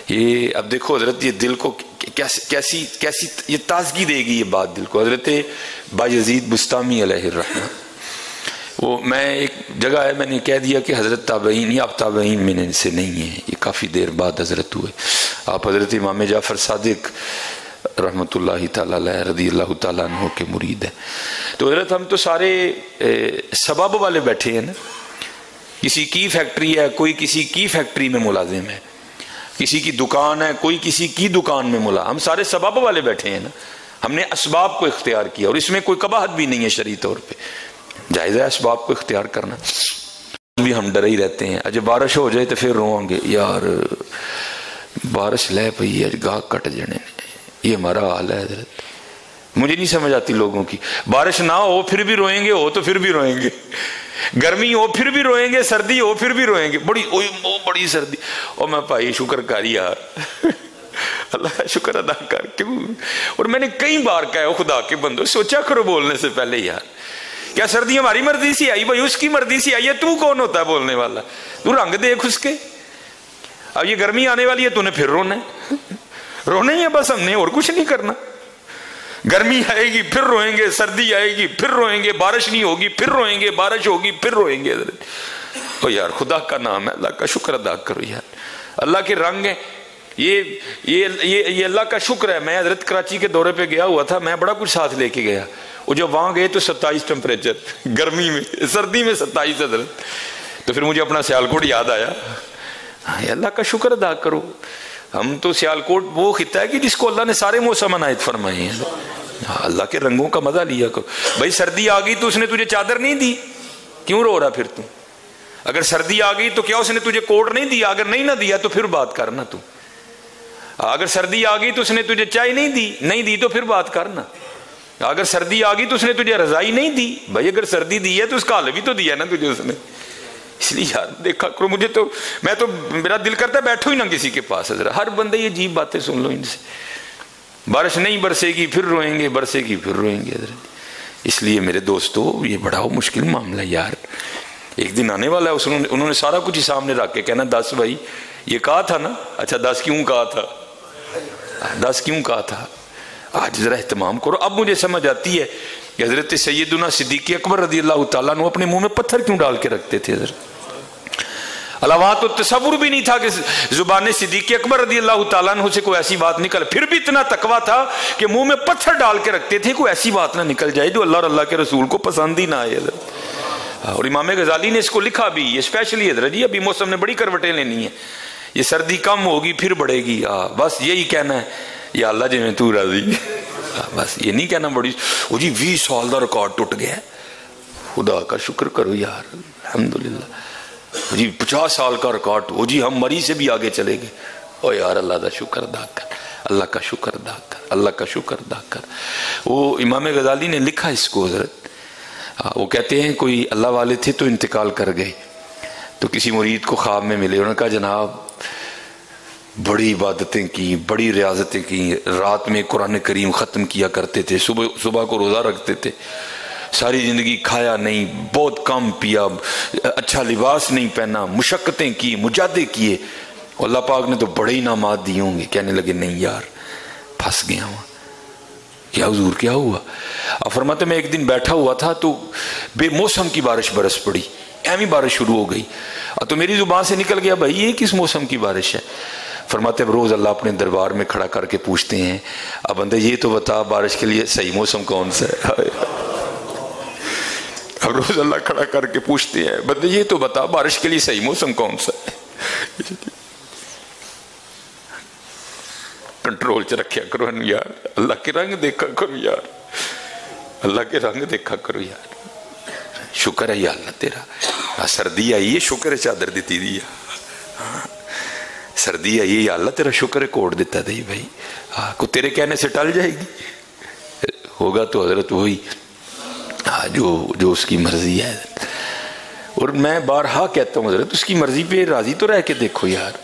یہ اب دیکھو حضرت، یہ دل کو کیسی یہ تازگی دے گی یہ بات دل کو. حضرت بایزید بستامی علیہ الرحمہ، وہ میں ایک جگہ ہے میں نے کہہ دیا کہ حضرت تابعین یا آپ تابعین میں سے نہیں ہیں، یہ کافی دیر بعد حضرت ہوئے. آپ حضرت امام جعفر صادق رحمۃ اللہ تعالیٰ علیہ رضی اللہ تعالیٰ عنہ کے مرید ہیں. تو حضرت ہم تو سارے سبب والے بیٹھے ہیں نا. کسی کی فیکٹری ہے، کوئی کسی کی فیکٹری میں ملازم ہے، کسی کی دکان ہے، کوئی کسی کی دکان میں ملازم. ہم سارے سبب والے بیٹھے ہیں نا. ہم نے اسباب کو اختیار کیا اور اس میں کوئی قباحت بھی نہیں ہے شرعی طور پہ، جائز ہے اسباب کو اختیار کرنا. بھی ہم ڈرے ہی رہتے ہیں، اجے بارش ہو جائے تو پھر روؤں گے یار بارش لے پئی اج گاہ کٹ جانے. یہ ہمارا حال ہے حضرت. مجھے نہیں سمجھ آتی لوگوں کی. بارش نہ ہو پھر بھی روئیں گے، ہو تو پھر بھی روئیں گے. گرمی ہو پھر بھی روئیں گے، سردی ہو پھر بھی روئیں گے. بڑی سردی. اور میں بھائی شکر کر یار اللہ کا شکر ادا کر. کیوں؟ اور میں نے کئی بار کہا خدا کے بندو سوچا کرو بولنے سے پہلے یار، کیا سردی ہماری مرضی سے آئی؟ بھائی اس کی مرضی سے آئی ہے. تو کون ہوتا ہے بولنے والا؟ تو رنگ دیکھ اس کے. اب یہ گرمی آنے والی ہے، تو نے پھر رونا ہے. رونا ہی ہے بس، ہم نے اور کچھ نہیں کرنا. گرمی آئے گی پھر روئیں گے، سردی آئے گی پھر روئیں گے، بارش نہیں ہوگی پھر روئیں گے، بارش ہوگی پھر روئیں گے. تو یار خدا کا نام ہے، اللہ کا شکر ادا کرو یار. اللہ کے رنگ ہیں یہ اللہ کا شکر ہے. میں حضرت کراچی کے دورے پہ گیا ہوا تھا، میں بڑا کچھ ساتھ لے کے گیا. وہ جب وہاں گئے تو 27 ٹمپریچر گرمی میں، سردی میں 27 حضرت. تو پھر مجھے اپنا سیالکوٹ یاد آیا. اللہ کا شکر ادا کرو. ہم تو سیالکوٹ وہ خطہ ہے کہ جس کو اللہ نے سارے موسم عنایت فرمائے ہیں. اللہ کے رنگوں کا مزہ لیا کرو. بھائی سردی آ گئی تو اس نے تجھے چادر نہیں دی، کیوں رو رہا پھر تم؟ اگر سردی آ گئی تو کیا اس نے تجھے کوٹ نہیں دیا؟ اگر نہیں نہ دیا تو پھر بات کرنا. تو اگر سردی آ گئی تو اس نے تجھے چائے نہیں دی تو پھر بات کرنا. اگر سردی آ گئی تو اس نے تجھے رضائی نہیں دی. بھائی اگر سردی دی ہے تو اس کا حل بھی تو دیا نا تجھے اس نے. اس لیے یار دیکھا کرو. میں تو میرا دل کرتا ہے بیٹھو ہی نہ کسی کے پاس. حضرت ہر بندے یہ عجیب باتیں سن لو ان سے. بارش نہیں برسے گی پھر روئیں گے، برسے گی پھر روئیں گے حضرت. اس لیے میرے دوستو یہ بڑا مشکل معاملہ یار. ایک دن آنے والا ہے، انہوں نے سارا کچھ ہی سامنے رکھ کے کہنا 10 بھائی یہ کہا تھا نا. اچھا 10 کیوں کہا تھا؟ 10 کیوں کہا تھا؟ آج ذرا اہتمام کرو. اب مجھے سمجھ آتی ہے کہ حضرت سیدنا صدیق اکبر رضی اللہ تعالیٰ عنہ اپنے منہ میں پتھر کیوں ڈال کے رکھتے تھے حضرت. علاوہ تو تصور بھی نہیں تھا کہ زبان صدیق اکبر رضی اللہ تعالیٰ عنہ سے کوئی ایسی بات نکل. پھر بھی اتنا تقویٰ تھا کہ منہ میں پتھر ڈال کے رکھتے تھے کوئی ایسی بات نہ نکل جائے جو اللہ اور اللہ کے رسول کو پسند ہی نہ آئے حضرت. اور امام غزالی نے اس کو لکھا بھی، یہ اسپیشلی حضرت جی ابھی موسم نے بڑی کروٹیں لینی ہیں. یہ سردی کم ہوگی پھر بڑھے گی. بس یہی کہنا ہے یا اللہ جی میں تو راضی. بس یہ نہیں کہنا بڑی وہ جی 20 سال کا ریکارڈ ٹوٹ گیا. خدا کا شکر کرو یار الحمدللہ. جی 50 سال کا ریکارڈ وہ جی ہم مری سے بھی آگے چلے گئے. او یار اللہ کا شکر ادا کر، اللہ کا شکر ادا کر، اللہ کا شکر ادا کر. وہ امام غزالی نے لکھا اس کو حضرت. وہ کہتے ہیں کوئی اللہ والے تھے تو انتقال کر گئے، تو کسی مرید کو خواب میں ملے. انہوں نے کہا جناب بڑی عبادتیں کی، بڑی ریاضتیں کی، رات میں قرآن کریم ختم کیا کرتے تھے، صبح کو روزہ رکھتے تھے، ساری زندگی کھایا نہیں، بہت کم پیا، اچھا لباس نہیں پہنا، مشقتیں کی، مجاہدے کیے. اللہ پاک نے تو بڑے انعامات دیے ہوں گے. کہنے لگے نہیں یار پھنس گیا ہوں. کیا حضور کیا ہوا؟ اب فرماتے میں ایک دن بیٹھا ہوا تھا تو بے موسم کی بارش برس پڑی. ایویں بارش شروع ہو گئی تو میری زبان سے نکل گیا بھائی یہ کس موسم کی بارش ہے؟ فرماتے اب روز اللہ اپنے دربار میں کھڑا کر کے پوچھتے ہیں اب بندے یہ تو بتا بارش کے لیے صحیح موسم کون سا ہے. اب روز اللہ کھڑا کر کے پوچھتے ہیں بندے یہ تو بتا بارش کے لیے صحیح موسم کون سا ہے. کنٹرول چ رکھیا کرو یار. اللہ کے رنگ دیکھا کرو یار، اللہ کے رنگ دیکھا کرو یار. شکر ہے یا اللہ تیرا سردی آئی ہے، شکر ہے چادر دیتی دی. سردی آئی ہے یا اللہ تیرا شکر ہے کوٹ دیتا دی بھائی. کو تیرے کہنے سے ٹل جائے گی؟ ہوگا تو حضرت وہی جو اس کی مرضی ہے. اور میں بارہا کہتا ہوں حضرت اس کی مرضی پہ راضی تو رہ کے دیکھو یار.